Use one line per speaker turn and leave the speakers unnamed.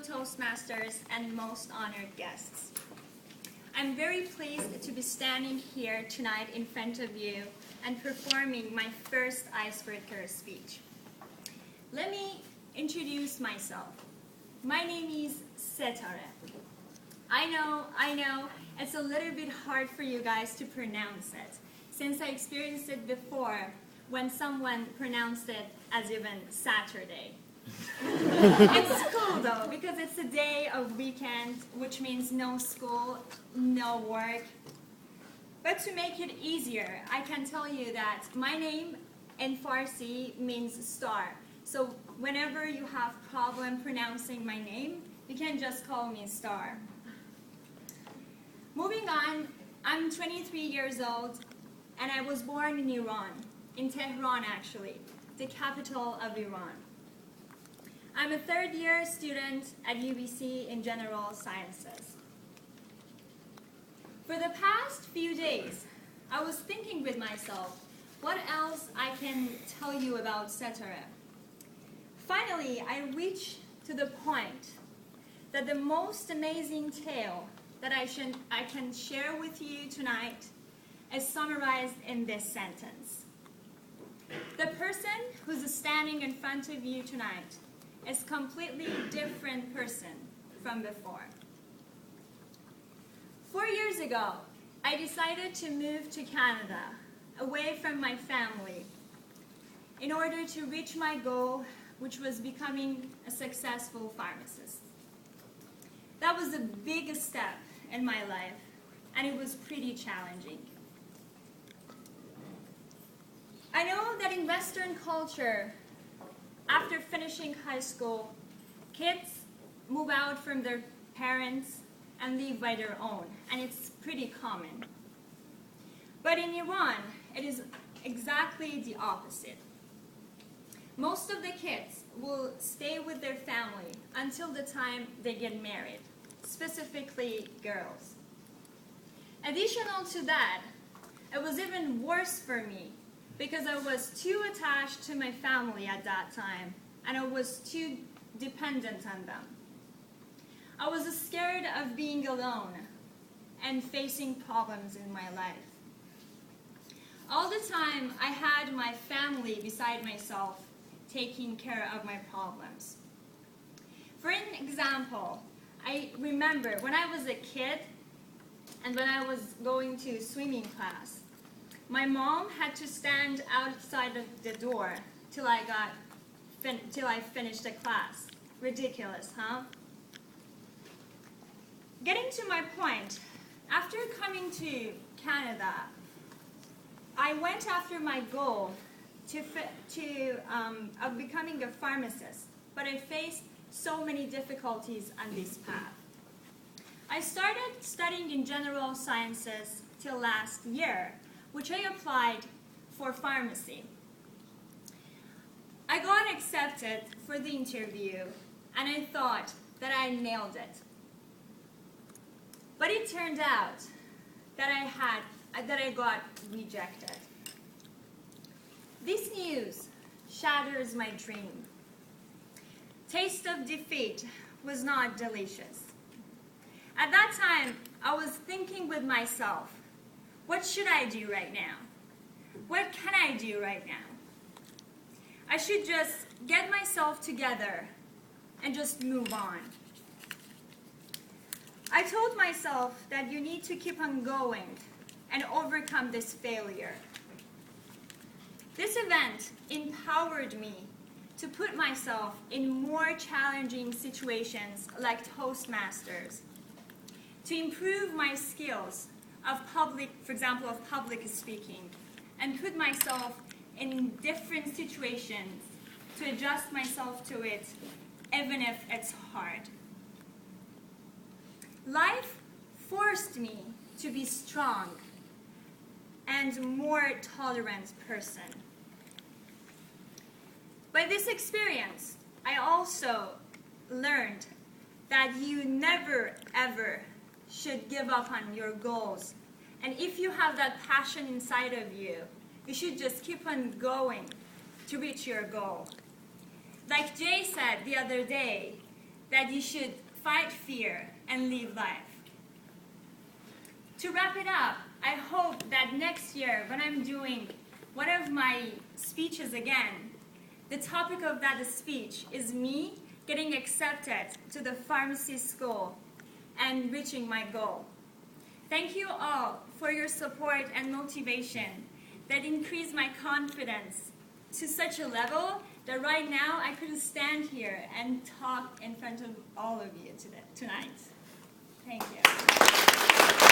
Toastmasters and most honored guests. I'm very pleased to be standing here tonight in front of you and performing my first icebreaker speech. Let me introduce myself. My name is Setareh. I know, it's a little bit hard for you guys to pronounce it, since I experienced it before when someone pronounced it as even Saturday. It's cool though, because it's a day of weekend, which means no school, no work. But to make it easier, I can tell you that my name in Farsi means star. So whenever you have problem pronouncing my name, you can just call me Star. Moving on, I'm 23 years old, and I was born in Iran, in Tehran actually, the capital of Iran. I'm a third-year student at UBC in General Sciences. For the past few days, I was thinking with myself, what else I can tell you about Setareh? Finally, I reached to the point that the most amazing tale that I can share with you tonight is summarized in this sentence. The person who's standing in front of you tonight is a completely different person from before. 4 years ago, I decided to move to Canada, away from my family, in order to reach my goal, which was becoming a successful pharmacist. That was the biggest step in my life, and it was pretty challenging. I know that in Western culture, after finishing high school, kids move out from their parents and live by their own, and it's pretty common. But in Iran, it is exactly the opposite. Most of the kids will stay with their family until the time they get married, specifically girls. Additional to that, it was even worse for me because I was too attached to my family at that time, and I was too dependent on them. I was scared of being alone and facing problems in my life. All the time, I had my family beside myself, taking care of my problems. For an example, I remember when I was a kid and when I was going to swimming class, my mom had to stand outside of the door till I finished the class. Ridiculous, huh? Getting to my point, after coming to Canada, I went after my goal of becoming a pharmacist, but I faced so many difficulties on this path. I started studying in general sciences till last year, which I applied for pharmacy. I got accepted for the interview, and I thought that I nailed it. But it turned out that I got rejected. This news shatters my dream. Taste of defeat was not delicious. At that time, I was thinking with myself, what should I do right now? What can I do right now? I should just get myself together and just move on. I told myself that you need to keep on going and overcome this failure. This event empowered me to put myself in more challenging situations like Toastmasters, to improve my skills of for example, of public speaking, and put myself in different situations to adjust myself to it, even if it's hard. Life forced me to be strong and more tolerant person. By this experience, I also learned that you never ever should give up on your goals. And if you have that passion inside of you, you should just keep on going to reach your goal. Like Jay said the other day, that you should fight fear and live life. To wrap it up, I hope that next year when I'm doing one of my speeches again, the topic of that speech is me getting accepted to the pharmacy school and reaching my goal. Thank you all for your support and motivation that increased my confidence to such a level that right now I could stand here and talk in front of all of you tonight. Thank you.